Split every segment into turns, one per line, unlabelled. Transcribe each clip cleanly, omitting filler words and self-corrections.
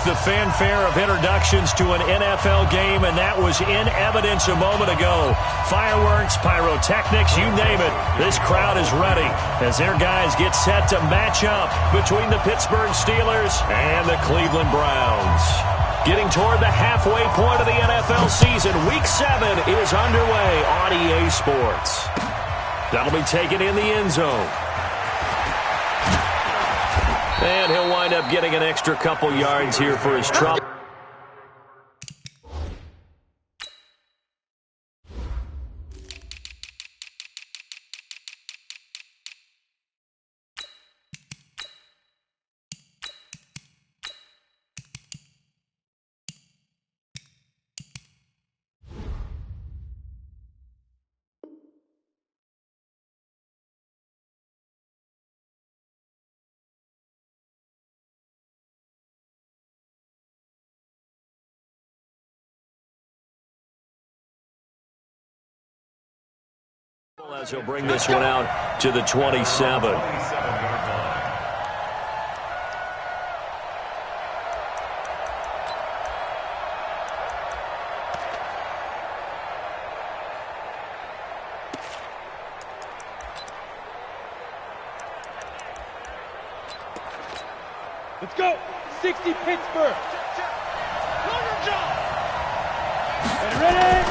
the fanfare of introductions to an NFL game, and that was in evidence a moment ago. Fireworks, pyrotechnics, you name it. This crowd is ready as their guys get set to match up between the Pittsburgh Steelers and the Cleveland Browns. Getting toward the halfway point of the NFL season, Week 7 is underway on EA Sports. That'll be taken in the end zone. And he'll wind up getting an extra couple yards here for his trouble. As he'll bring this one out to the 27.
Let's go. 60 Pittsburgh. Ready?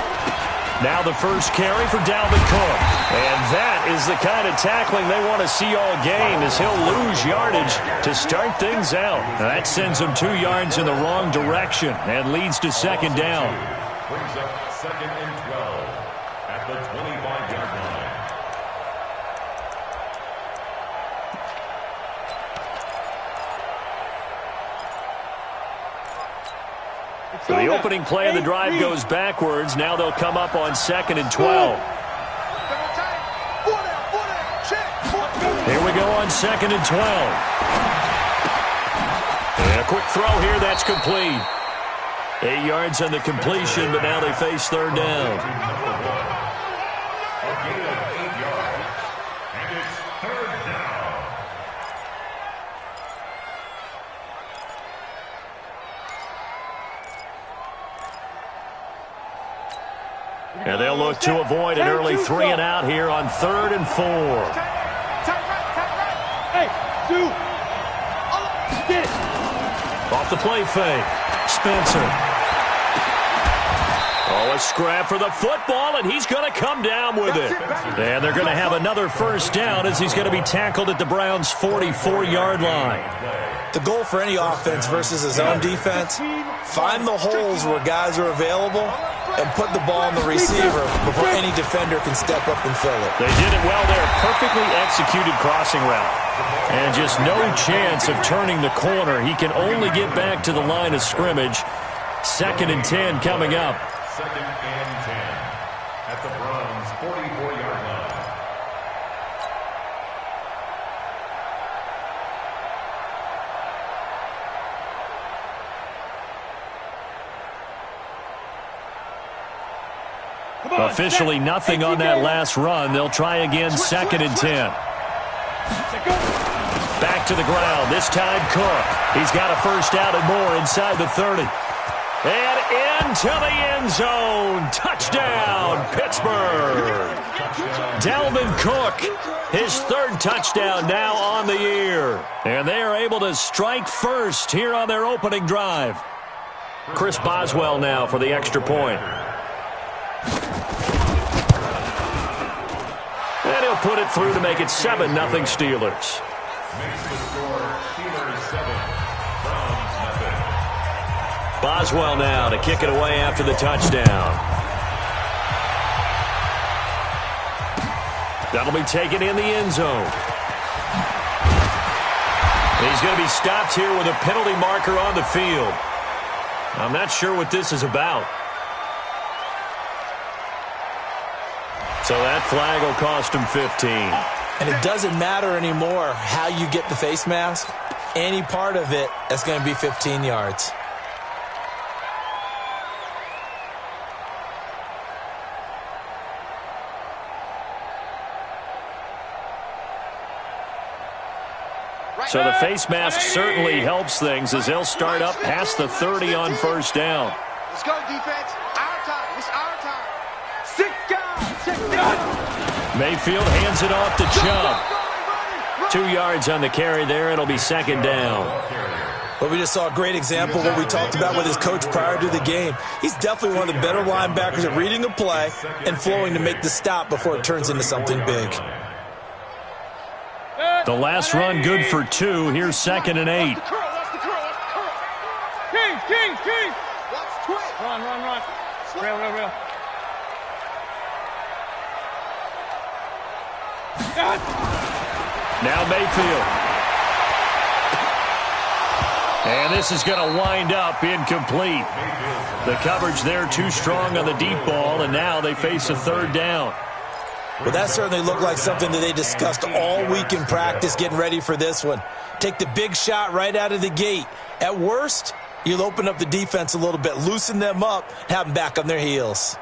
Now the first carry for Dalvin Cook. And that is the kind of tackling they want to see all game, as he'll lose yardage to start things out. That sends him 2 yards in the wrong direction and leads to second down.
Brings up 2nd and 12 at the 25-yard line.
So the opening play of the drive goes backwards. Now they'll come up on 2nd and 12. Here we go on 2nd and 12. And a quick throw here, that's complete. 8 yards on the completion, but now they face third down.
A gain of 8 yards, and it's third down.
And they'll look to avoid an early 3 and out here on 3rd and 4.
Hey, 2. Get it.
Off the play fake. Spencer. Oh, a scrap for the football, and he's going to come down with it. And they're going to have another first down as he's going to be tackled at the Browns' 44-yard line.
The goal for any offense versus his own defense, find the holes where guys are available and put the ball on the receiver before any defender can step up and fill it.
They did it well there. Perfectly executed crossing route. And just no chance of turning the corner. He can only get back to the line of scrimmage. 2nd and 10 coming up.
2nd and 10 at the Browns' 44-yard line.
Officially nothing on that last run. They'll try again 2nd and 10. Back to the ground. This time Cook. He's got a first down and more inside the 30. And into the end zone. Touchdown, Pittsburgh. Dalvin Cook, his 3rd touchdown now on the year. And they are able to strike first here on their opening drive. Chris Boswell now for the extra point. And he'll put it through to make it 7-0 Steelers.
Makes the score Steelers 7, Browns nothing.
Boswell now to kick it away after the touchdown. That'll be taken in the end zone. He's going to be stopped here with a penalty marker on the field. I'm not sure what this is about. So that flag will cost him 15.
And it doesn't matter anymore how you get the face mask. Any part of it is going to be 15 yards.
So the face mask certainly helps things as they'll start up past the 30 on first down.
Let's go, defense. Our time. It's our time. 6 guys. 6 guys.
Mayfield hands it off to Chubb. 2 yards on the carry there. It'll be second down.
But we just saw a great example of what we talked about with his coach prior to the game. He's definitely one of the better linebackers at reading a play and flowing to make the stop before it turns into something big.
The last run good for 2. Here's second and 8.
Kings. Run. Real.
Now Mayfield. And this is going to wind up incomplete. The coverage there too strong on the deep ball, and now they face a third down.
Well, that certainly looked like something that they discussed all week in practice getting ready for this one. Take the big shot right out of the gate. At worst, you'll open up the defense a little bit, loosen them up, have them back on their heels.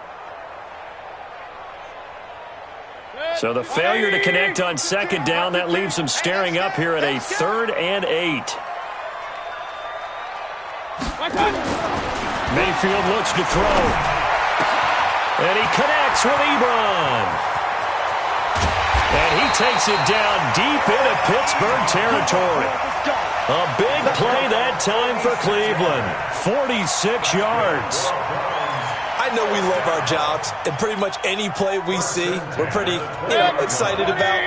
So the failure to connect on second down, that leaves them staring up here at a 3rd and 8. Mayfield looks to throw. And he connects with Ebron. And he takes it down deep into Pittsburgh territory. A big play that time for Cleveland. 46 yards.
I know we love our jobs, and pretty much any play we see, we're pretty excited about.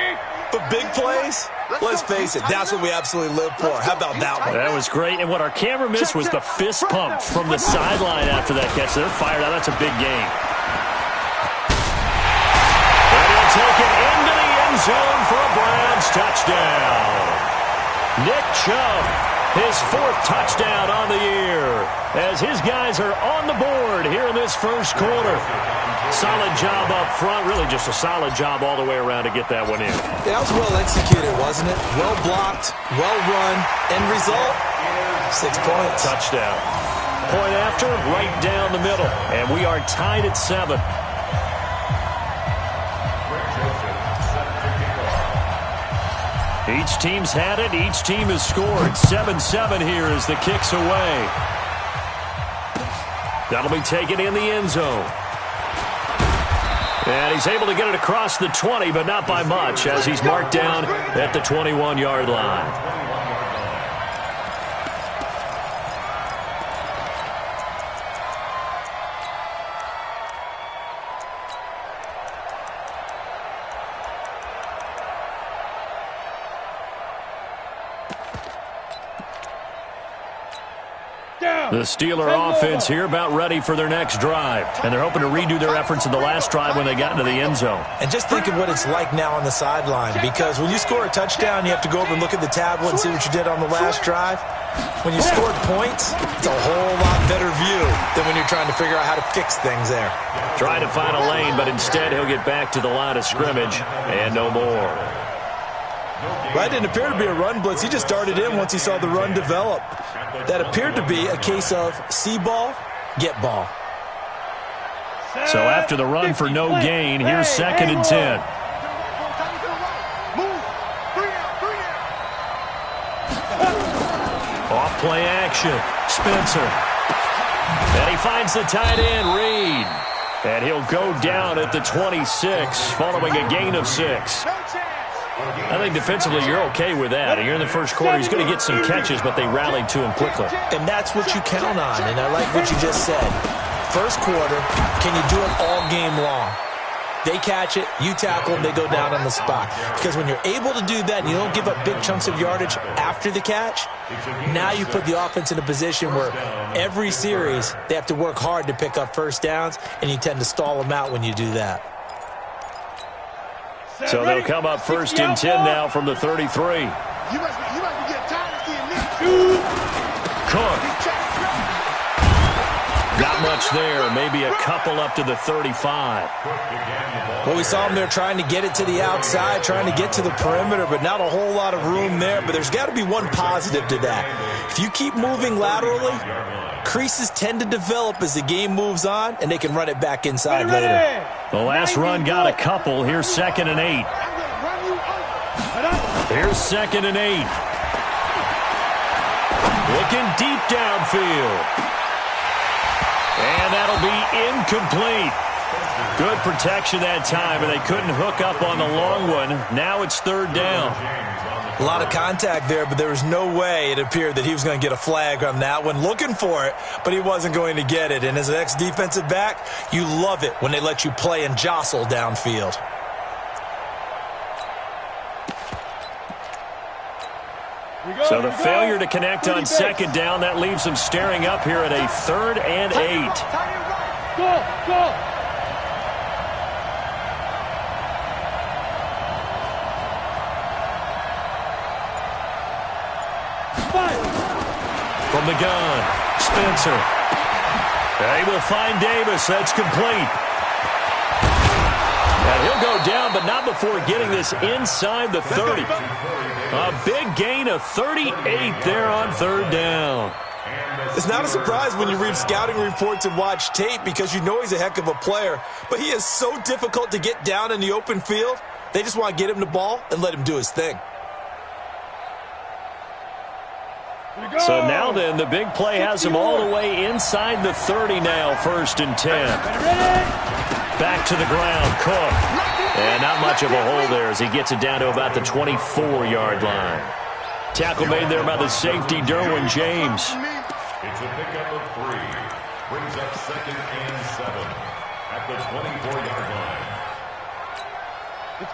But big plays, let's face it, that's what we absolutely live for. How about that one?
That was great. And what our camera missed was the fist pump from the sideline after that catch. They're fired out. That's a big game. And he'll take it into the end zone for a Browns touchdown. Nick Chubb, his 4th touchdown on the year, as his guys are on the board here in this first quarter. Solid job up front, really just a solid job all the way around to get that one in.
Yeah, that was well executed, wasn't it? Well blocked, well run, end result, 6 points.
Touchdown. Point after, right down the middle, and we are tied at 7. Each team's had it. Each team has scored. 7-7 here as the kick's away. That'll be taken in the end zone. And he's able to get it across the 20, but not by much, as he's marked down at the 21-yard line. The Steeler offense here about ready for their next drive. And they're hoping to redo their efforts in the last drive when they got into the end zone.
And just think of what it's like now on the sideline, because when you score a touchdown, you have to go over and look at the tablet and see what you did on the last drive. When you scored points, it's a whole lot better view than when you're trying to figure out how to fix things there.
Trying to find a lane, but instead he'll get back to the line of scrimmage and no more.
That didn't appear to be a run blitz. He just darted in once he saw the run develop. That appeared to be a case of see ball, get ball.
So after the run for no gain, here's 2nd and 10. Off play action. Spencer. And he finds the tight end, Reed. And he'll go down at the 26 following a gain of 6. I think defensively you're okay with that. Here in the first quarter, he's going to get some catches, but they rallied to him quickly.
And that's what you count on, and I like what you just said. First quarter, can you do it all game long? They catch it, you tackle them, they go down on the spot. Because when you're able to do that and you don't give up big chunks of yardage after the catch, now you put the offense in a position where every series they have to work hard to pick up first downs, and you tend to stall them out when you do that.
So they'll come up 1st and 10 now from the 33.
You must be getting tired of seeing this.
Cook. Not much there. Maybe a couple up to the 35.
Well, we saw him there trying to get it to the outside, trying to get to the perimeter, but not a whole lot of room there. But there's got to be one positive to that. If you keep moving laterally, creases tend to develop as the game moves on, and they can run it back inside later.
The last run got a couple. Here's 2nd and 8. Here's 2nd and 8. Looking deep downfield. And that'll be incomplete. Good protection that time, and they couldn't hook up on the long one. Now it's third down.
A lot of contact there, but there was no way it appeared that he was going to get a flag on that one. Looking for it, but he wasn't going to get it. And as an ex-defensive back, you love it when they let you play and jostle downfield.
So the failure to connect on second down, that leaves them staring up here at a 3rd and 8.
Go!
From the gun, Spencer. They will find Davis. That's complete. And he'll go down, but not before getting this inside the 30. A big gain of 38 there on third down.
It's not a surprise when you read scouting reports and watch tape because you know he's a heck of a player. But he is so difficult to get down in the open field. They just want to get him the ball and let him do his thing.
So now then, the big play has him all the way inside the 30 now, 1st and 10. Back to the ground, Cook. And not much of a hole there as he gets it down to about the 24-yard line. Tackle made there by the safety, Derwin James.
It's a pickup of 3. Brings up 2nd and 7 at the 24-yard line.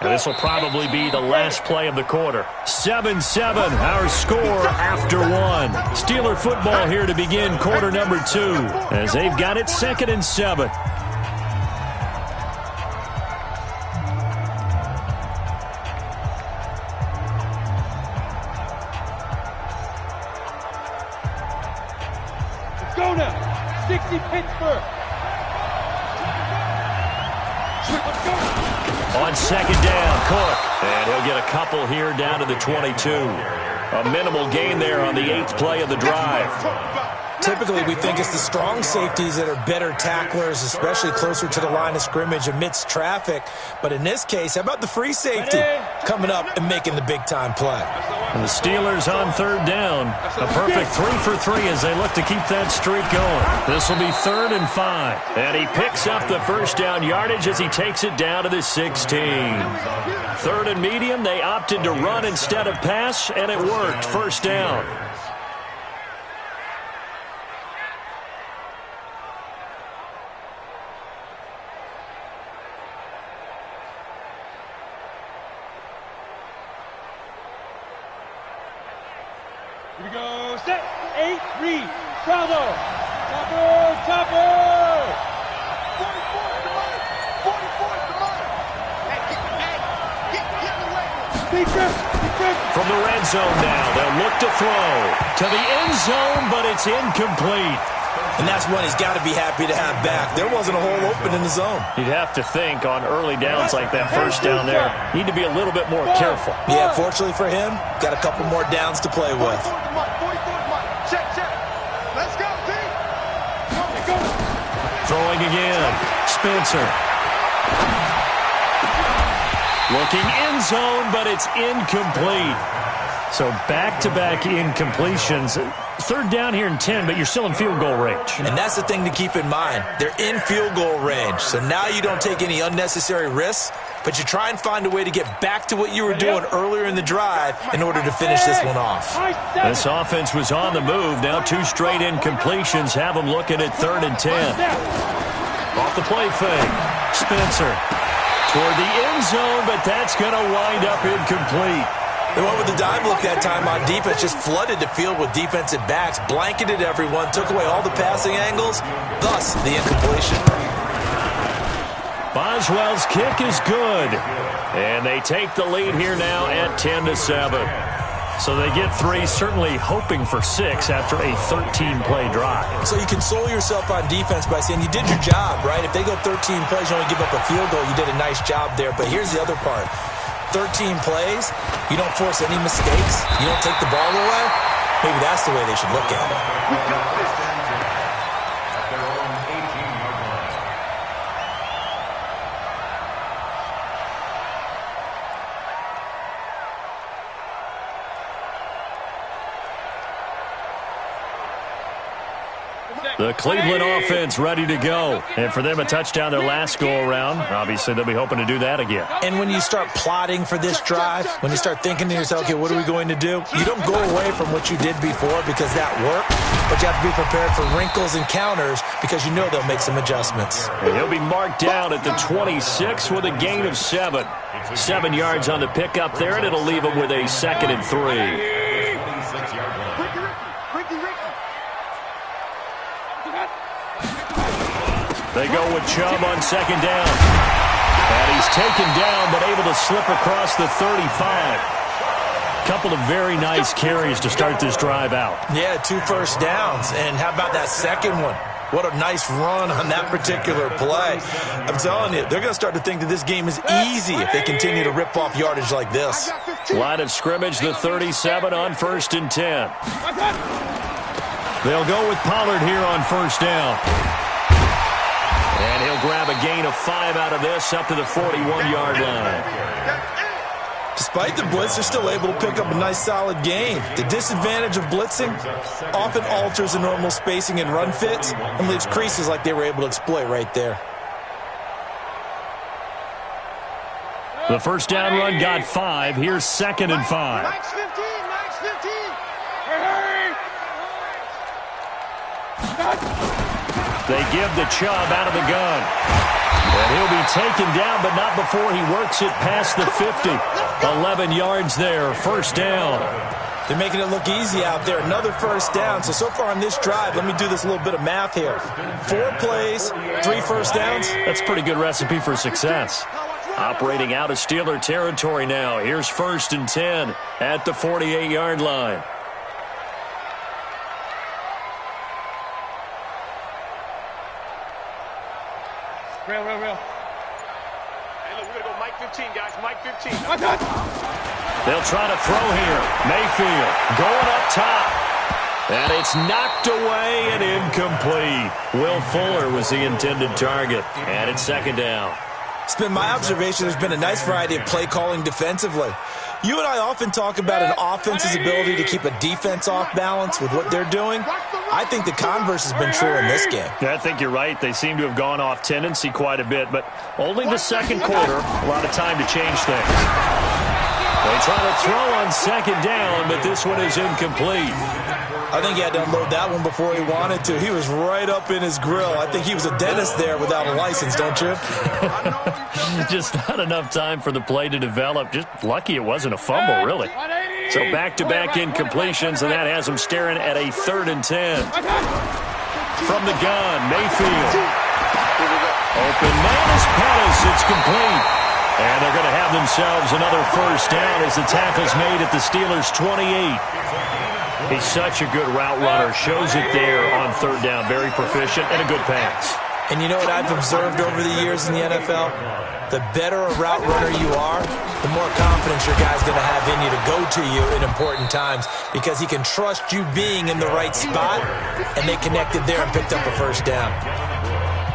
And this will probably be the last play of the quarter. 7-7, our score after 1. Steeler football here to begin quarter number 2 as they've got it 2nd and 7.
Let's go now. 60 Pittsburgh. Let's go.
On second down, Cook. And he'll get a couple here down to the 22. A minimal gain there on the 8th play of the drive.
Typically, we think it's the strong safeties that are better tacklers, especially closer to the line of scrimmage amidst traffic. But in this case, how about the free safety coming up and making the big-time play?
And the Steelers on third down. A perfect 3 for 3 as they look to keep that streak going. This will be 3rd and 5. And he picks up the first down yardage as he takes it down to the 16. 3rd and medium, they opted to run instead of pass, and it worked. First down.
Here we go. Set. 8-3. Bravo. Topper. 44 to mine. 44 to mine. Hey, get away. Defense.
From the red zone now, they'll look to throw. To the end zone, but it's incomplete.
And that's one he's got to be happy to have back. There wasn't a hole open in the zone.
You'd have to think on early downs like that first down there, need to be a little bit more careful.
Yeah, fortunately for him, got a couple more downs to play with.
44 to mine. Check. Let's go, team. Go.
Throwing again. Spencer. Looking end zone, but it's incomplete. So back-to-back incompletions. Third down here in 10, but you're still in field goal range.
And that's the thing to keep in mind. They're in field goal range. So now you don't take any unnecessary risks, but you try and find a way to get back to what you were doing earlier in the drive in order to finish this one off.
This offense was on the move. Now 2 straight incompletions have them looking at 3rd and 10. Off the play fake. Spencer toward the end zone, but that's going to wind up incomplete.
They went with the dive look that time on defense, just flooded the field with defensive backs, blanketed everyone, took away all the passing angles, thus the incompletion.
Boswell's kick is good. And they take the lead here now at 10-7. So they get 3, certainly hoping for 6 after a 13-play drive.
So you console yourself on defense by saying you did your job, right? If they go 13 plays, you only give up a field goal, you did a nice job there. But here's the other part. 13 plays, you don't force any mistakes, you don't take the ball away, maybe that's the way they should look at it.
The Cleveland offense ready to go. And for them, a touchdown their last go-around. Obviously, they'll be hoping to do that again.
And when you start plotting for this drive, when you start thinking to yourself, okay, what are we going to do? You don't go away from what you did before because that worked, but you have to be prepared for wrinkles and counters because you know they'll make some adjustments.
And he'll be marked down at the 26 with a gain of 7. 7 yards on the pickup there, and it'll leave him with a 2nd and 3. They go with Chubb on 2nd down. And he's taken down, but able to slip across the 35. Couple of very nice carries to start this drive out.
Yeah, 2 first downs. And how about that second one? What a nice run on that particular play. I'm telling you, they're going to start to think that this game is easy if they continue to rip off yardage like this.
Line of scrimmage, the 37 on 1st and 10. They'll go with Pollard here on 1st down. And he'll grab a gain of 5 out of this up to the 41-yard line.
Despite the blitz, they're still able to pick up a nice solid gain. The disadvantage of blitzing often alters the normal spacing and run fits and leaves creases like they were able to exploit right there.
The first down run got 5. Here's 2nd and 5.
Mike's 15, Mike's 15.
They give the Chubb out of the gun. And he'll be taken down, but not before he works it past the 50. 11 yards there, 1st down.
They're making it look easy out there. Another 1st down. So far on this drive, let me do this little bit of math here. 4 plays, 3 first downs.
That's a pretty good recipe for success. Operating out of Steeler territory now. Here's 1st and 10 at the 48-yard line.
Real. Hey, look, we're going to go Mike 15, guys. Mike 15.
They'll try to throw here. Mayfield going up top. And it's knocked away and incomplete. Will Fuller was the intended target. And it's 2nd down.
It's been my observation there's been a nice variety of play calling defensively. You and I often talk about an offense's ability to keep a defense off balance with what they're doing. I think the converse has been true in this game.
Yeah, I think you're right. They seem to have gone off tendency quite a bit, but only the 2nd quarter, a lot of time to change things. They try to throw on 2nd down, but this one is incomplete.
I think he had to unload that one before he wanted to. He was right up in his grill. I think he was a dentist there without a license, don't you?
Just not enough time for the play to develop. Just lucky it wasn't a fumble, really. So back-to-back incompletions, and that has him staring at a 3rd and 10. From the gun, Mayfield. Open man is Pettis. It's complete. And they're going to have themselves another 1st down as the tackle's made at the Steelers' 28. He's such a good route runner. Shows it there on 3rd down. Very proficient and a good pass.
And you know what I've observed over the years in the NFL? The better a route runner you are, the more confidence your guy's going to have in you to go to you in important times because he can trust you being in the right spot, and they connected there and picked up a 1st down.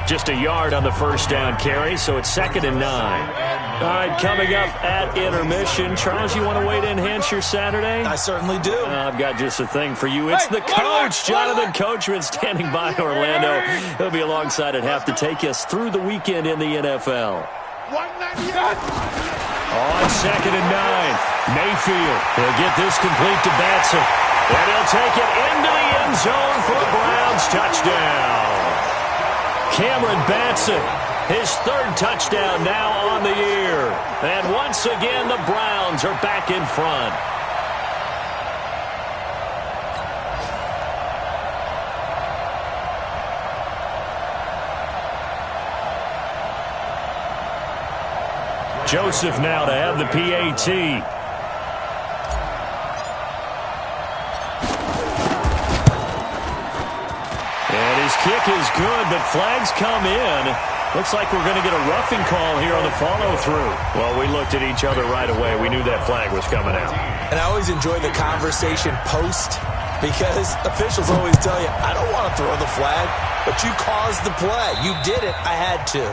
Just a yard on the 1st down carry, so it's 2nd and 9. All right, coming up at intermission. Charles, you want to wait to enhance your Saturday?
I certainly do.
I've got just a thing for you. It's the coach, Jonathan Coachman, standing by Orlando. He'll be alongside at half to take us through the weekend in the NFL.
198.
On 2nd and 9, Mayfield. He'll get this complete to Batson. And he'll take it into the end zone for a Browns touchdown. Cameron Batson, his 3rd touchdown now on the year. And once again, the Browns are back in front. Joseph now to have the PAT. His kick is good, but flags come in. Looks like we're going to get a roughing call here on the follow-through. Well, we looked at each other right away. We knew that flag was coming out.
And I always enjoy the conversation post because officials always tell you, I don't want to throw the flag, but you caused the play. You did it. I had to.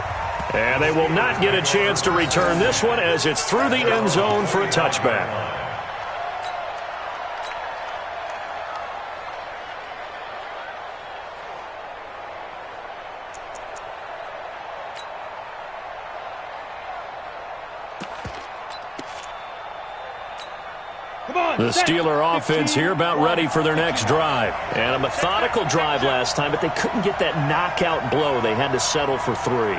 And they will not get a chance to return this one as it's through the end zone for a touchback. The Steeler offense here about ready for their next drive.
And a methodical drive last time, but they couldn't get that knockout blow. They had to settle for 3.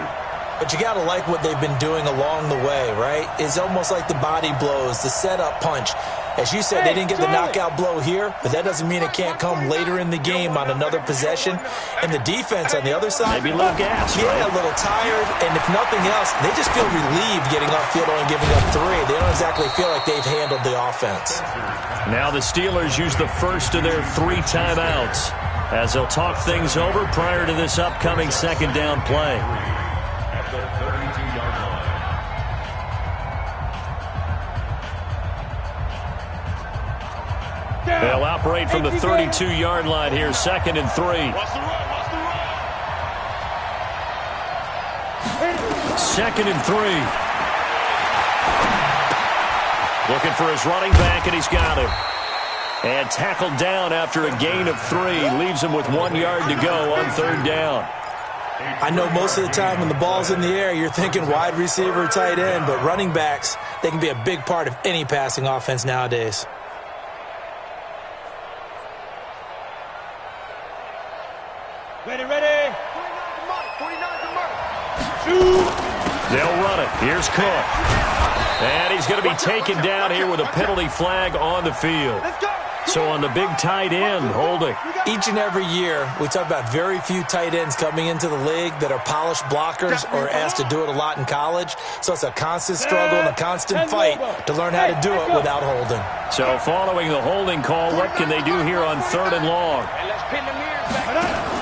But you got to like what they've been doing along the way, right? It's almost like the body blows, the setup punch. As you said, they didn't get the knockout blow here, but that doesn't mean it can't come later in the game on another possession. And the defense on the other side,
maybe a little gas,
yeah,
right?
a little tired. And if nothing else, they just feel relieved getting upfield only giving up 3. They don't exactly feel like they've handled the offense.
Now the Steelers use the first of their 3 timeouts as they'll talk things over prior to this upcoming second down play. They'll operate from the 32-yard line here, 2nd and 3. 2nd and 3. Looking for his running back, and he's got him. And tackled down after a gain of 3. Leaves him with 1 yard to go on 3rd down.
I know most of the time when the ball's in the air, you're thinking wide receiver, tight end, but running backs, they can be a big part of any passing offense nowadays.
Ready, ready. 49
They'll run it. Here's Cook. And he's going to be taken down here with a penalty flag on the field.
Let's go.
So on the big tight end, holding.
Each and every year, we talk about very few tight ends coming into the league that are polished blockers or asked to do it a lot in college. So it's a constant struggle and a constant fight to learn how to do it without holding.
So following the holding call, what can they do here on 3rd and long?
And let's pin the mirrors back.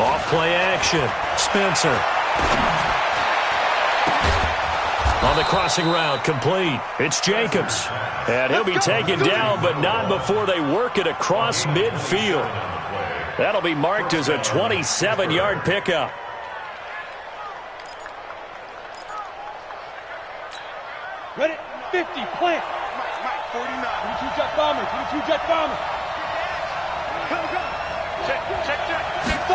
Off play action. Spencer. On the crossing route, complete. It's Jacobs. And he'll be taken down, but not before they work it across midfield. That'll be marked as a 27-yard pickup.
Ready, 50, plant. Mike, 49. 22 jet bomber, 22 jet bomber. Go. Check. 5.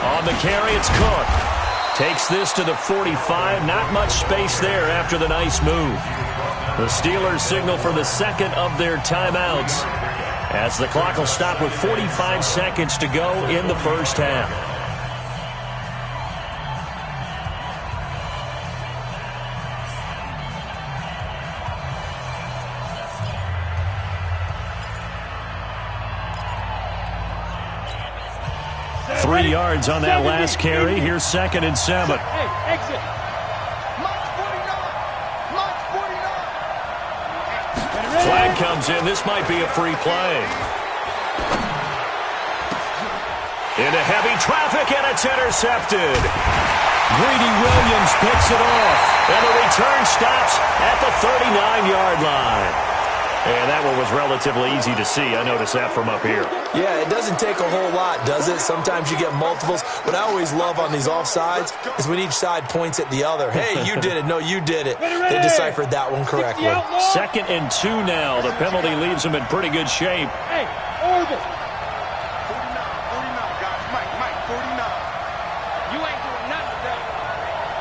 On the carry, it's Cook. Takes this to the 45. Not much space there after the nice move. The Steelers signal for the 2nd of their timeouts as the clock will stop with 45 seconds to go in the first half.
Set,
3
ready.
yards on that last carry. Here's 2nd and 7.
Hey, exit.
Flag comes in. This might be a free play. Into heavy traffic, and it's intercepted. Greedy Williams picks it off, and the return stops at the 39-yard line. And that one was relatively easy to see. I noticed that from up here.
Yeah, it doesn't take a whole lot, does it? Sometimes you get multiples. What I always love on these offsides is when each side points at the other. Hey, you did it. No, you did it. They deciphered that one correctly.
2nd and 2 now. The penalty leaves them in pretty good shape.
Hey, orbit.
49, guys. Mike, 49.
You ain't doing nothing today.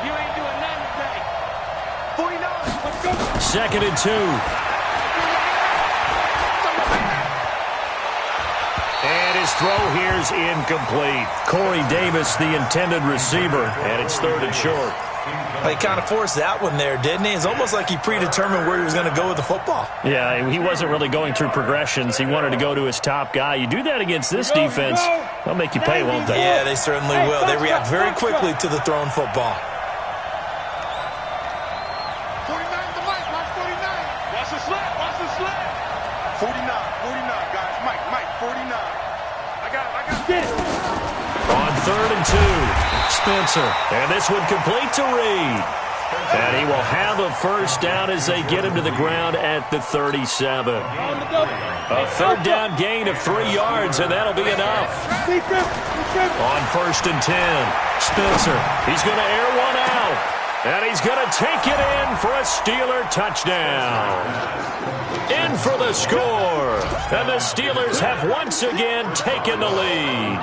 You ain't doing nothing today.
49.
Let's go.
2nd and 2. And his throw here's incomplete. Corey Davis, the intended receiver, and it's 3rd and short.
He kind of forced that one there, didn't he? It's almost like he predetermined where he was going to go with the football.
Yeah, he wasn't really going through progressions. He wanted to go to his top guy. You do that against this defense, they'll make you pay, won't they?
Yeah, they certainly will. They react very quickly to the thrown football.
49 to Mike. Watch 49.
Watch the slap. Watch the slap.
49, guys. Mike, 49. I got it.
Get it.
On 3rd and 2, Spencer. And this one complete to Reed. And he will have a first down as they get him to the ground at the 37.
On the double.
A 3rd down gain of 3 yards, and that'll be enough.
Defense.
On 1st and 10, Spencer. He's going to air one out. And he's going to take it in for a Steeler touchdown. In for the score. And the Steelers have once again taken the lead.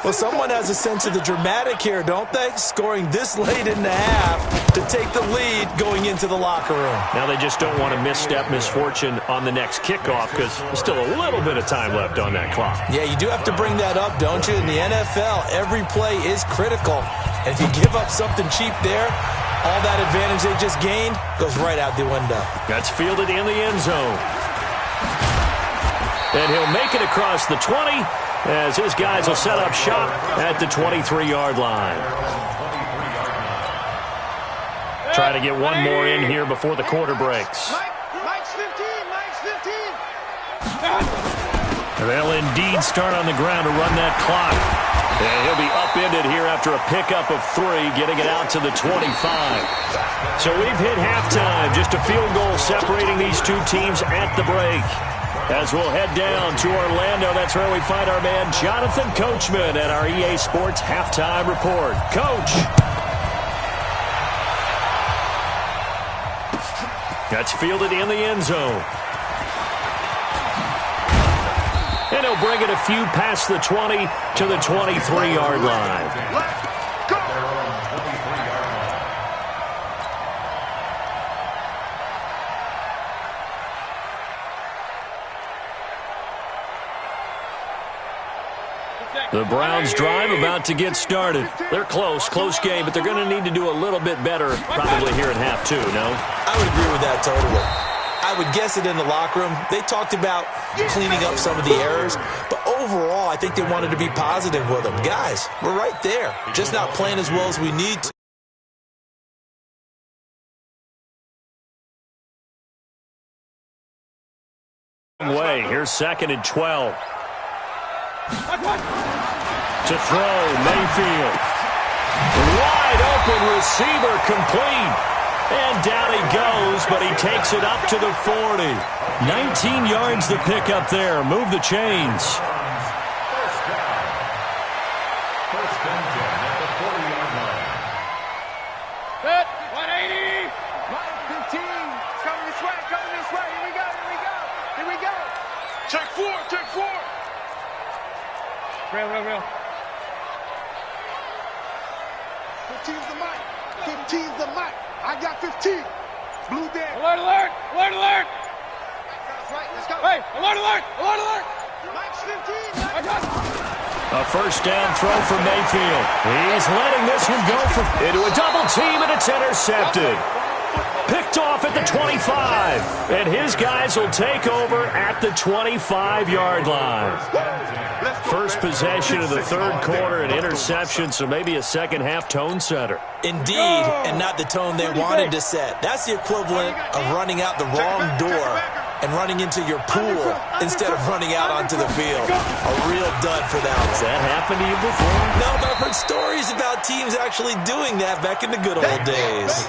Well, someone has a sense of the dramatic here, don't they? Scoring this late in the half to take the lead going into the locker room.
Now they just don't want to misstep misfortune on the next kickoff because there's still a little bit of time left on that clock.
Yeah, you do have to bring that up, don't you? In the NFL, every play is critical. And if you give up something cheap there, all that advantage they just gained goes right out the window.
That's fielded in the end zone. And he'll make it across the 20 as his guys will set up shop at the 23-yard line. Try to get one more in here before the quarter breaks.
Mike's 15. Mike's 15.
They'll indeed start on the ground to run that clock. And he'll be upended here after a pickup of 3, getting it out to the 25. So we've hit halftime. Just a field goal separating these two teams at the break. As we'll head down to Orlando, that's where we find our man Jonathan Coachman at our EA Sports Halftime Report. Coach. That's fielded in the end zone. And he'll bring it a few past the 20 to the 23-yard line.
Let's go.
The Browns drive about to get started. They're close game, but they're going to need to do a little bit better probably here in half 2, no?
I would agree with that totally. I would guess it in the locker room. They talked about cleaning up some of the errors, but overall, I think they wanted to be positive with them. Guys, we're right there, just not playing as well as we need to.
Here's 2nd and 12. To throw, Mayfield. Wide open receiver complete. And down he goes, but he takes it up to the 40. 19 yards to pick up there. Move the chains.
First and 10 at the 40-yard line.
Good. 180. 15. Coming this way. Coming this way. Here we go. Here we go. Here we go.
Check 4. Check 4.
Real. 15's the mic. 15's the mic. I got 15. Blue day.
Alert.
That's right. Let's go.
Hey, alert.
Mike's 15.
A first down throw for Mayfield. He's letting this one go into a double team, and it's intercepted. Picked off at the 25. And his guys will take over at the 25-yard line. First possession of the third quarter, an interception, so maybe a second-half tone setter.
Indeed, and not the tone they wanted to set. That's the equivalent of running out the wrong door and running into your pool instead of running out onto the field. A real dud for them.
Has that happened to you before?
No, but I've heard stories about teams actually doing that back in the good old days.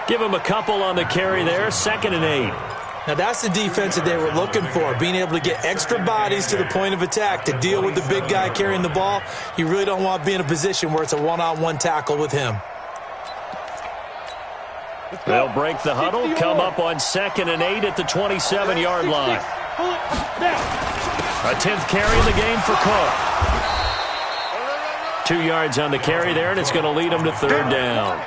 Give him a couple on the carry there, 2nd and 8.
Now, that's the defense that they were looking for, being able to get extra bodies to the point of attack to deal with the big guy carrying the ball. You really don't want to be in a position where it's a one-on-one tackle with him.
They'll break the huddle, come up on 2nd and 8 at the 27-yard line. A 10th carry in the game for Cook. 2 yards on the carry there, and it's going to lead them to 3rd down.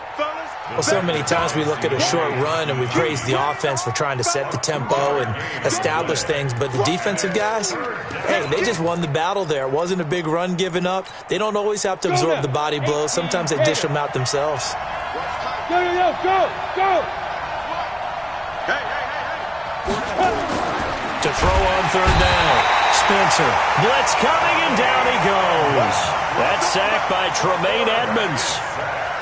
Well, so many times we look at a short run and we praise the offense for trying to set the tempo and establish things, but the defensive guys, hey, they just won the battle there. It wasn't a big run given up. They don't always have to absorb the body blows. Sometimes they dish them out themselves.
Go.
To throw on 3rd down. Spencer. Blitz coming, and down he goes. That's sacked by Tremaine Edmonds.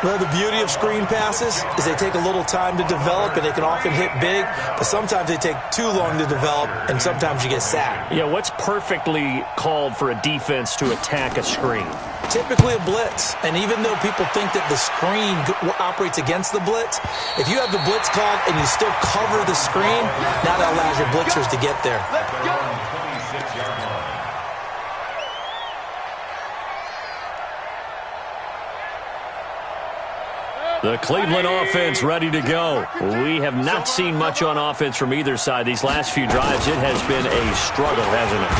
Well, the beauty of screen passes is they take a little time to develop, and they can often hit big, but sometimes they take too long to develop, and sometimes you get sacked.
Yeah, what's perfectly called for a defense to attack a screen?
Typically a blitz, and even though people think that the screen operates against the blitz, if you have the blitz called and you still cover the screen, now that allows your blitzers to get there.
Let's go.
26-yard line.
The Cleveland offense ready to go. We have not seen much on offense from either side. These last few drives, it has been a struggle, hasn't it?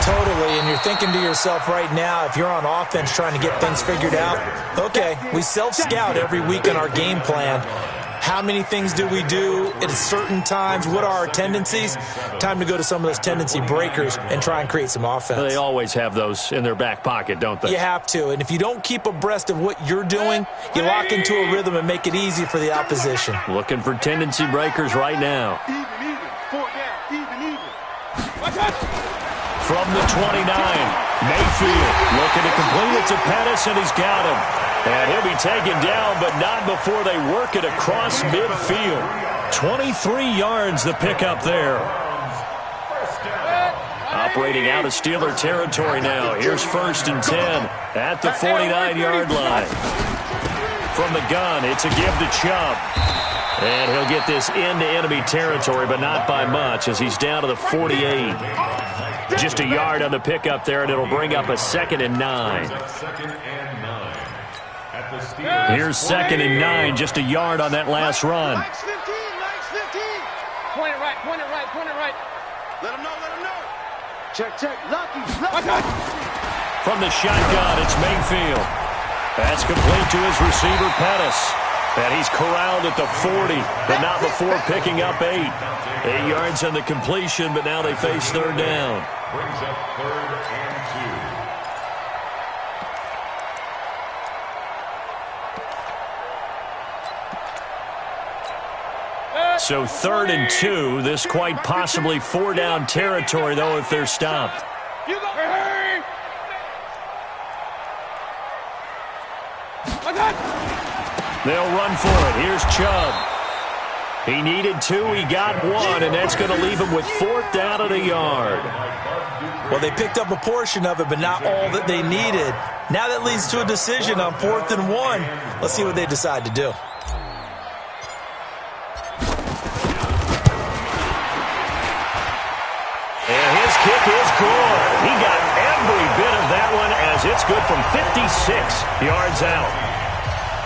Totally, and you're thinking to yourself right now, if you're on offense trying to get things figured out, okay, we self-scout every week in our game plan. How many things do we do at certain times? What are our tendencies? Time to go to some of those tendency breakers and try and create some offense.
They always have those in their back pocket, don't they?
You have to, and if you don't keep abreast of what you're doing, you lock into a rhythm and make it easy for the opposition.
Looking for tendency breakers right now.
Even. 4 down. Even.
From the 29, Mayfield looking to complete it to Pettis, and he's got him. And he'll be taken down, but not before they work it across midfield. 23 yards the pickup there. Operating out of Steeler territory now. Here's 1st and 10 at the 49-yard line. From the gun, it's a give to Chubb. And he'll get this into enemy territory, but not by much as he's down to the 48. Just a yard on the pickup there, and it'll bring up a 2nd and 9. Here's 2nd and 9, just a yard on that last run.
Max 15.
Point it right.
Let him know.
Check. Lucky.
From the shotgun, it's Mayfield. That's complete to his receiver, Pettis. And he's corralled at the 40, but not before picking up 8. 8 yards on the completion, but now they face 3rd down.
Brings up 3rd and 2.
So 3rd and 2, this quite possibly 4-down territory, though, if they're stopped.
You go. Hurry.
They'll run for it. Here's Chubb. He needed 2, he got 1, and that's going to leave him with 4th down at a yard.
Well, they picked up a portion of it, but not all that they needed. Now that leads to a decision on 4th and 1. Let's see what they decide to do.
And his kick is good. He got every bit of that one as it's good from 56 yards out.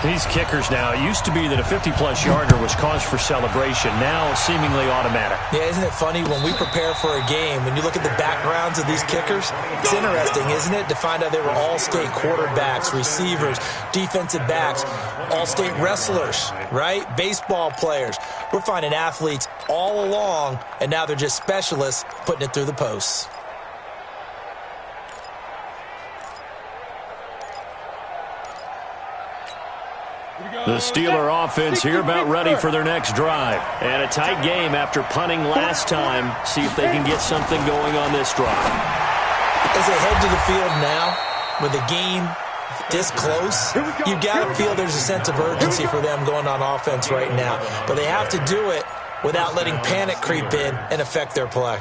These kickers now, it used to be that a 50-plus yarder was cause for celebration. Now, seemingly automatic.
Yeah, isn't it funny when we prepare for a game, when you look at the backgrounds of these kickers, it's interesting, isn't it, to find out they were all-state quarterbacks, receivers, defensive backs, all-state wrestlers, right? Baseball players. We're finding athletes all along, and now they're just specialists putting it through the posts.
The Steeler offense here about ready for their next drive. And a tight game after punting last time. See if they can get something going on this drive.
As they head to the field now, with the game this close, you got to feel there's a sense of urgency for them going on offense right now. But they have to do it without letting panic creep in and affect their play.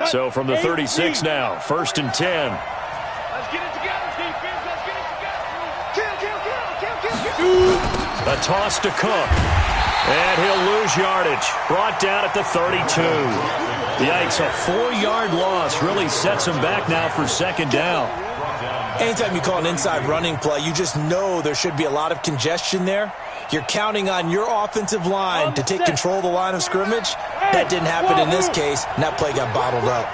So from the 36 now, 1st and 10.
Let's get it together, defense. Let's get it together. Kill.
A toss to Cook. And he'll lose yardage. Brought down at the 32. Yikes, a 4-yard loss really sets him back now for 2nd down.
Anytime you call an inside running play, you just know there should be a lot of congestion there. You're counting on your offensive line to take control of the line of scrimmage. That didn't happen in this case, and that play got bottled up.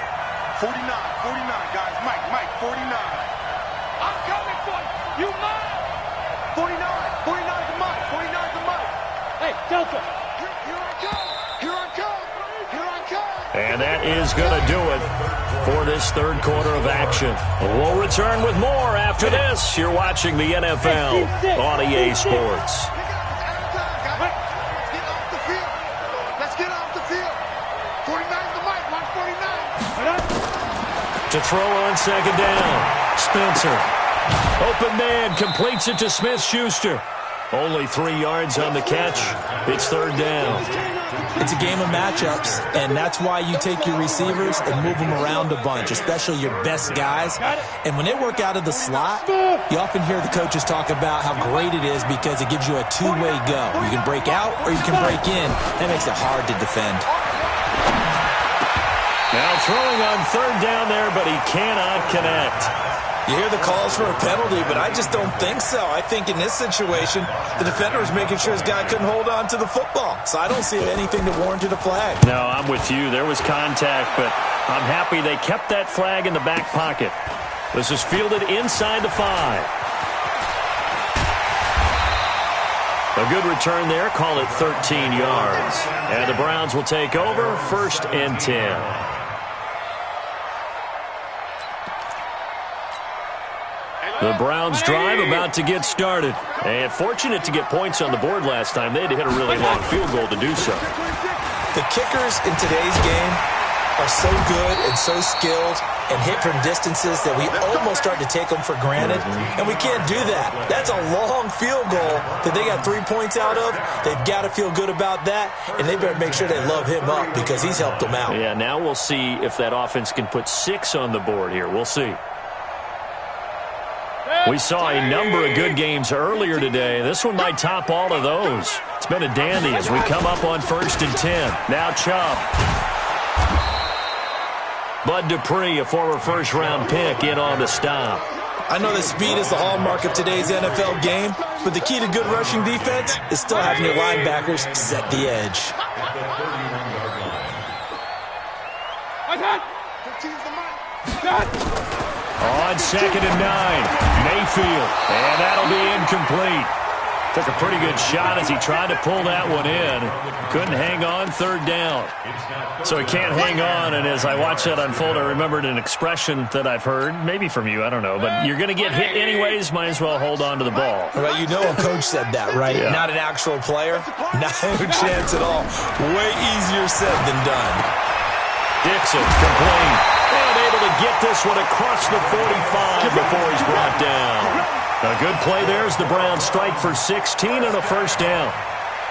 49, guys. Mike, 49.
I'm coming for you. You mine.
49 to Mike. 49 to Mike.
Hey, Delta.
Here I come.
And that is going to do it for this 3rd quarter of action. We'll return with more after this. You're watching the NFL on EA Sports. To throw on 2nd down. Spencer. Open man, completes it to Smith-Schuster. Only 3 yards on the catch. It's 3rd down.
It's a game of matchups, and that's why you take your receivers and move them around a bunch, especially your best guys. And when they work out of the slot, you often hear the coaches talk about how great it is because it gives you a two-way go. You can break out or you can break in. That makes it hard to defend.
Now throwing on third down there, but he cannot connect.
You hear the calls for a penalty, but I just don't think so. I think in this situation, the defender was making sure his guy couldn't hold on to the football. So I don't see anything that warranted a flag.
No, I'm with you. There was contact, but I'm happy they kept that flag in the back pocket. This is fielded inside the 5. A good return there. Call it 13 yards. And the Browns will take over 1st and 10. The Browns drive about to get started. And fortunate to get points on the board last time. They had to hit a really long field goal to do so.
The kickers in today's game are so good and so skilled and hit from distances that we almost start to take them for granted. And we can't do that. That's a long field goal that they got 3 points out of. They've got to feel good about that. And they better make sure they love him up because he's helped them out.
Yeah, now we'll see if that offense can put 6 on the board here. We'll see. We saw a number of good games earlier today. This one might top all of those. It's been a dandy as we come up on 1st and 10. Now Chubb. Bud Dupree, a former first-round pick, in on the stop.
I know that speed is the hallmark of today's NFL game, but the key to good rushing defense is still having your linebackers set the edge.
On 2nd and 9, Mayfield, and that'll be incomplete. Took a pretty good shot as he tried to pull that one in. Couldn't hang on 3rd down. So he can't hang on, and as I watched that unfold, I remembered an expression that I've heard, maybe from you, I don't know, but you're going to get hit anyways, might as well hold on to the ball.
Well, you know a coach said that, right?
Yeah.
Not an actual player. Not a chance at all. Way easier said than done.
Dixon, complete. And able to get this one across the 45 before he's brought down. A good play there as the Browns strike for 16 and a 1st down.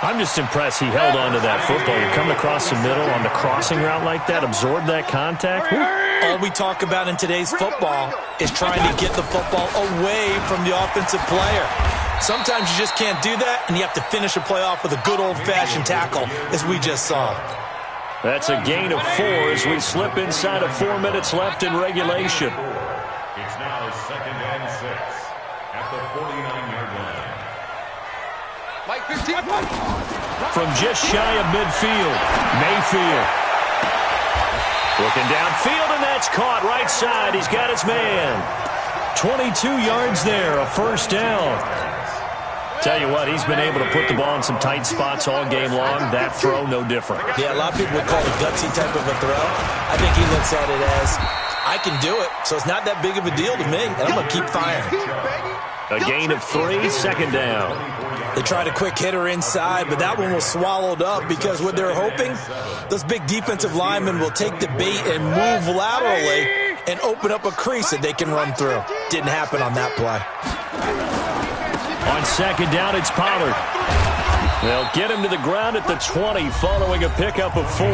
I'm just impressed he held on to that football. You're coming across the middle on the crossing route like that, absorb that contact.
All we talk about in today's football is trying to get the football away from the offensive player. Sometimes you just can't do that, and you have to finish a play off with a good old-fashioned tackle, as we just saw.
That's a gain of 4 as we slip inside of 4 minutes left in regulation.
It's now 2nd and 6 at the 49-yard line.
Mike 15.
From just shy of midfield, Mayfield. Looking downfield, and that's caught right side. He's got his man. 22 yards there, a 1st down. Tell you what, he's been able to put the ball in some tight spots all game long. That throw, no different.
Yeah, a lot of people would call it a gutsy type of a throw. I think he looks at it as, I can do it, so it's not that big of a deal to me, and I'm going to keep firing.
A gain of 3, 2nd down.
They tried a quick hitter inside, but that one was swallowed up because what they're hoping, those big defensive linemen will take the bait and move laterally and open up a crease that they can run through. Didn't happen on that play.
On 2nd down, it's Pollard. They'll get him to the ground at the 20 following a pickup of 4.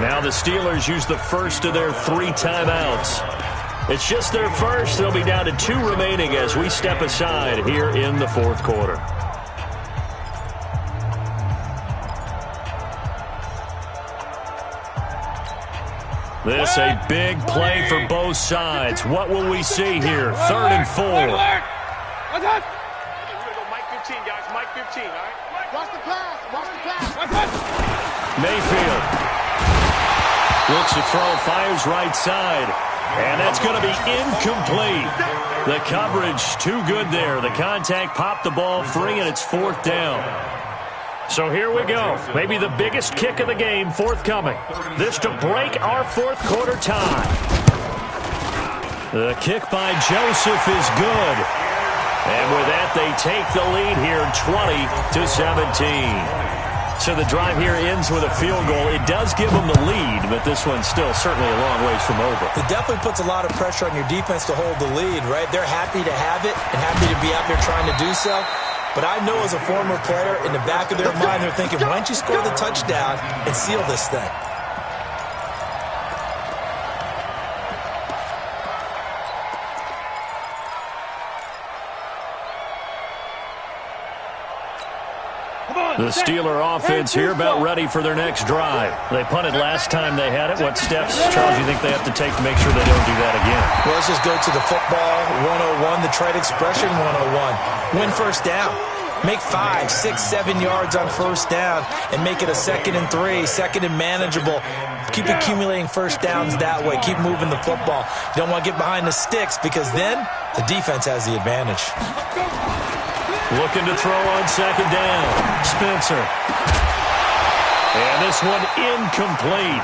Now the Steelers use the first of their 3 timeouts. It's just their first. They'll be down to 2 remaining as we step aside here in the 4th quarter. This a big play for both sides. What will we see here? 3rd and 4.
Mike 15, guys. Mike 15, all right?
Watch the pass. Watch the pass.
Mayfield looks to throw, fires right side, and that's going to be incomplete. The coverage too good there. The contact popped the ball free, and it's 4th down. So here we go. Maybe the biggest kick of the game forthcoming. This to break our 4th quarter tie. The kick by Joseph is good. And with that, they take the lead here 20-17. So the drive here ends with a field goal. It does give them the lead, but this one's still certainly a long ways from over.
It definitely puts a lot of pressure on your defense to hold the lead, right? They're happy to have it and happy to be out there trying to do so. But I know as a former player, in the back of their mind, they're thinking, why don't you score the touchdown and seal this thing?
The Steeler offense here about ready for their next drive. They punted last time they had it. What steps, Charles, do you think they have to take to make sure they don't do that again?
Well, let's just go to the football 101, the trade expression 101. Win first down. Make 5, 6, 7 yards on first down and make it a 2nd and 3, 2nd and manageable. Keep accumulating first downs that way. Keep moving the football. You don't want to get behind the sticks because then the defense has the advantage.
Looking to throw on 2nd down. Spencer. And this one incomplete.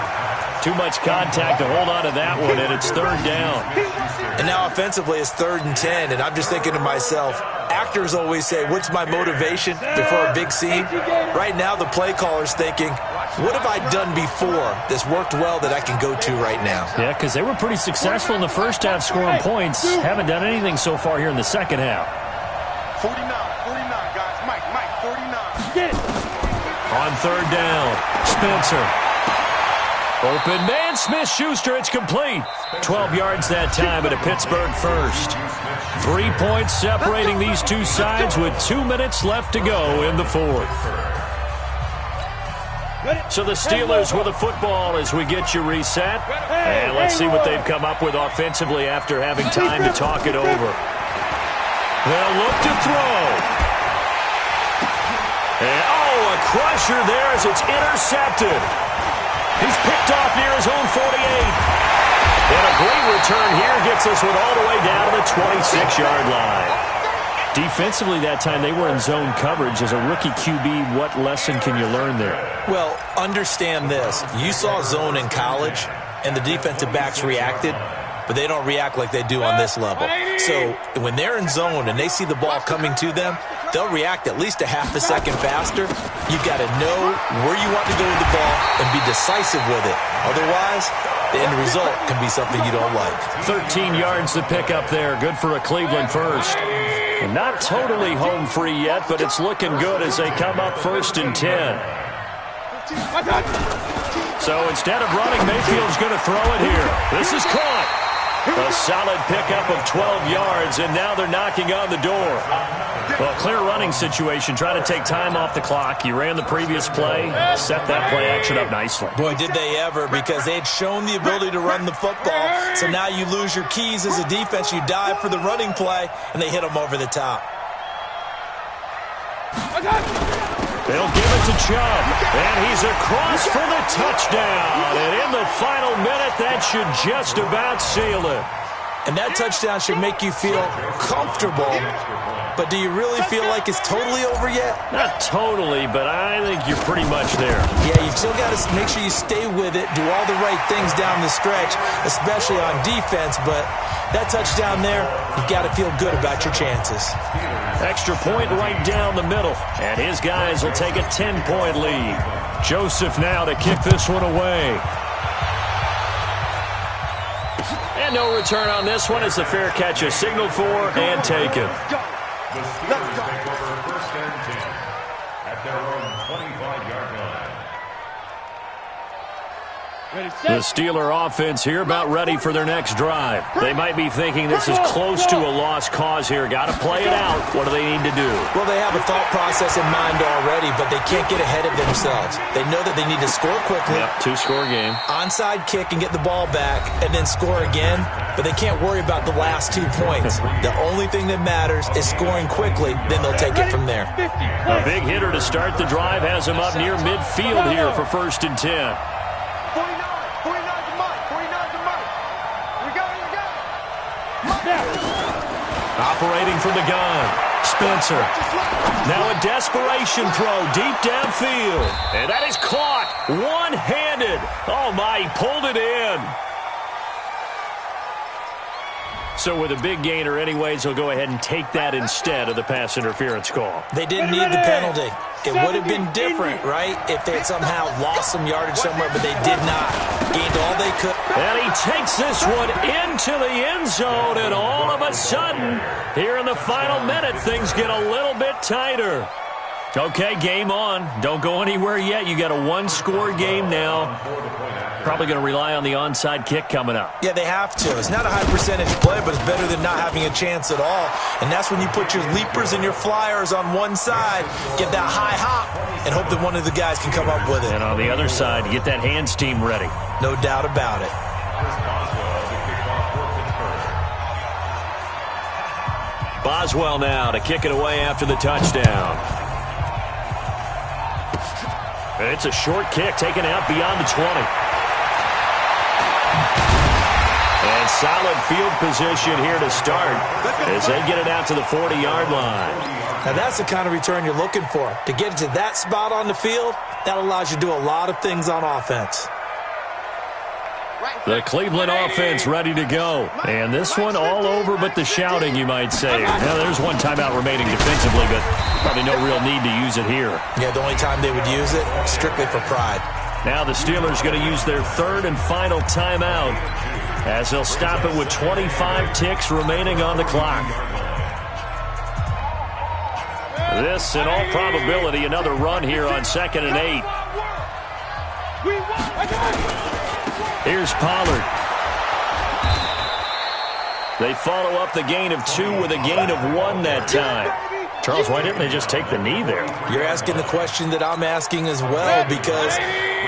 Too much contact to hold on to that one, and it's 3rd down.
And now offensively it's 3rd and 10, and I'm just thinking to myself, actors always say, what's my motivation before a big scene? Right now the play caller's thinking, what have I done before that's worked well that I can go to right now?
Yeah, because they were pretty successful in the first half scoring points. Haven't done anything so far here in the second half.
49, guys. Mike, 49.
On 3rd down, Spencer. Open man, Smith-Schuster, it's complete. 12 yards that time at a Pittsburgh first. 3 points separating these two sides with 2 minutes left to go in the 4th. So the Steelers with the football as we get you reset. And let's see what they've come up with offensively after having time to talk it over. They'll look to throw. And, a crusher there as it's intercepted. He's picked off near his own 48. And a great return here gets this one all the way down to the 26-yard line. Defensively that time, they were in zone coverage. As a rookie QB, what lesson can you learn there?
Well, understand this. You saw zone in college, and the defensive backs reacted, but they don't react like they do on this level. So when they're in zone and they see the ball coming to them, they'll react at least a half a second faster. You've got to know where you want to go with the ball and be decisive with it. Otherwise, the end result can be something you don't like.
13 yards to pick up there. Good for a Cleveland first. Not totally home free yet, but it's looking good as they come up 1st and 10. So instead of running, Mayfield's going to throw it here. This is caught. A solid pickup of 12 yards, and now they're knocking on the door. Well, clear running situation. Try to take time off the clock. You ran the previous play, set that play action up nicely.
Boy, did they ever, because they had shown the ability to run the football. So now you lose your keys as a defense. You dive for the running play, and they hit them over the top.
They'll give it to Chubb, and he's across for the touchdown. And in the final minute, that should just about seal it.
And that touchdown should make you feel comfortable. But do you really feel like it's totally over yet?
Not totally, but I think you're pretty much there.
Yeah, you've still got to make sure you stay with it, do all the right things down the stretch, especially on defense. But that touchdown there, you've got to feel good about your chances.
Extra point right down the middle. And his guys will take a 10-point lead. Joseph now to kick this one away. And no return on this one as the fair catch is signaled for and taken.
The Steelers take over 1st and 10 at their own 25-yard line.
The Steeler offense here about ready for their next drive. They might be thinking this is close to a lost cause here. Got to play it out. What do they need to do?
Well, they have a thought process in mind already, but they can't get ahead of themselves. They know that they need to score quickly.
Yep, 2-score game.
Onside kick and get the ball back and then score again, but they can't worry about the last 2 points. The only thing that matters is scoring quickly, then they'll take it from there.
A big hitter to start the drive has him up near midfield here for 1st and 10.
49 to Mike. We got it.
Operating from the gun, Spencer. Now a desperation throw deep downfield. And that is caught one-handed. Oh, my, he pulled it in. So with a big gainer anyways, he'll go ahead and take that instead of the pass interference call.
They didn't need the penalty. It would have been different, right, if they had somehow lost some yardage somewhere, but they did not. Gained all they could.
And he takes this one into the end zone, and all of a sudden, here in the final minute, things get a little bit tighter. Okay, game on. Don't go anywhere yet. You got a one-score game now. Probably going to rely on the onside kick coming up.
Yeah, they have to. It's not a high percentage play, but it's better than not having a chance at all. And that's when you put your leapers and your flyers on one side, get that high hop, and hope that one of the guys can come up with it.
And on the other side, get that hands team ready.
No doubt about it.
Boswell now to kick it away after the touchdown. It's a short kick taken out beyond the 20. And solid field position here to start as they get it out to the 40-yard line.
Now that's the kind of return you're looking for. To get to that spot on the field, that allows you to do a lot of things on offense.
The Cleveland offense ready to go. And this one all over but the shouting, you might say. Now, there's one timeout remaining defensively, but probably no real need to use it here.
Yeah, the only time they would use it, strictly for pride.
Now the Steelers going to use their third and final timeout as they'll stop it with 25 ticks remaining on the clock. This, in all probability, another run here on 2nd and 8. Here's Pollard. They follow up the gain of 2 with a gain of 1 that time. Charles, why didn't they just take the knee there?
You're asking the question that I'm asking as well, because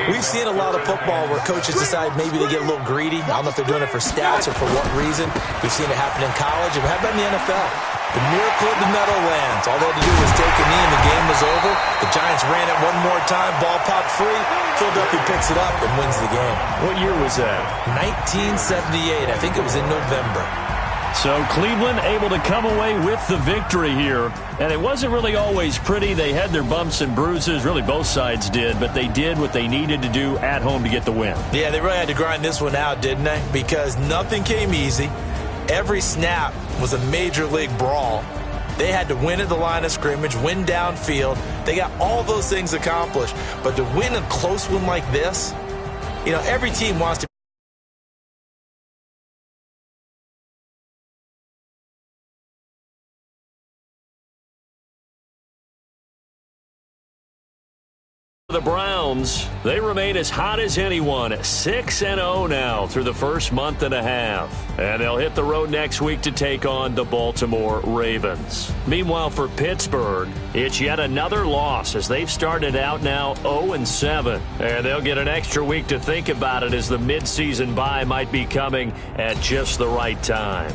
we've seen a lot of football where coaches decide maybe they get a little greedy. I don't know if they're doing it for stats or for what reason. We've seen it happen in college, and how about in the NFL? The miracle of the Meadowlands. All they had to do was take a knee and the game was over. The Giants ran it one more time. Ball popped free. Philadelphia picks it up and wins the game.
What year was that?
1978. I think it was in November.
So Cleveland able to come away with the victory here. And it wasn't really always pretty. They had their bumps and bruises. Really, both sides did. But they did what they needed to do at home to get the win.
Yeah, they really had to grind this one out, didn't they? Because nothing came easy. Every snap was a major league brawl. They had to win at the line of scrimmage, win downfield. They got all those things accomplished. But to win a close one like this, you know, every team wants to.
The Browns, they remain as hot as anyone, 6-0 now through the first month and a half. And they'll hit the road next week to take on the Baltimore Ravens. Meanwhile, for Pittsburgh, it's yet another loss as they've started out now 0-7. And they'll get an extra week to think about it as the midseason bye might be coming at just the right time.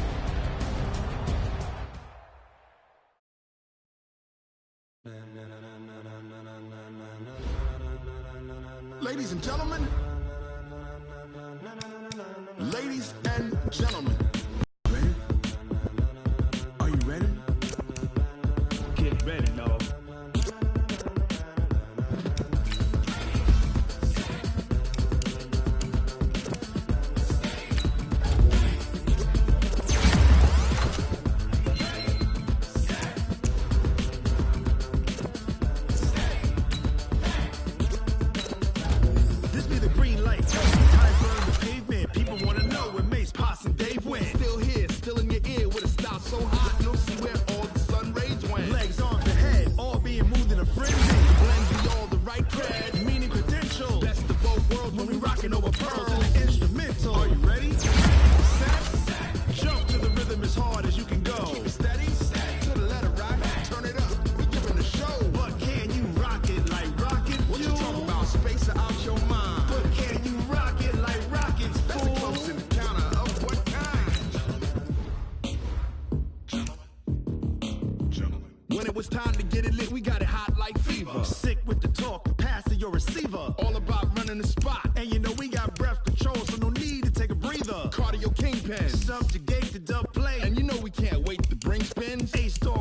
Ladies and gentlemen, ladies and gentlemen, ready? Are you ready? Get ready, y'all. Subjugate the dub play, and you know we can't wait to bring spins. A-Star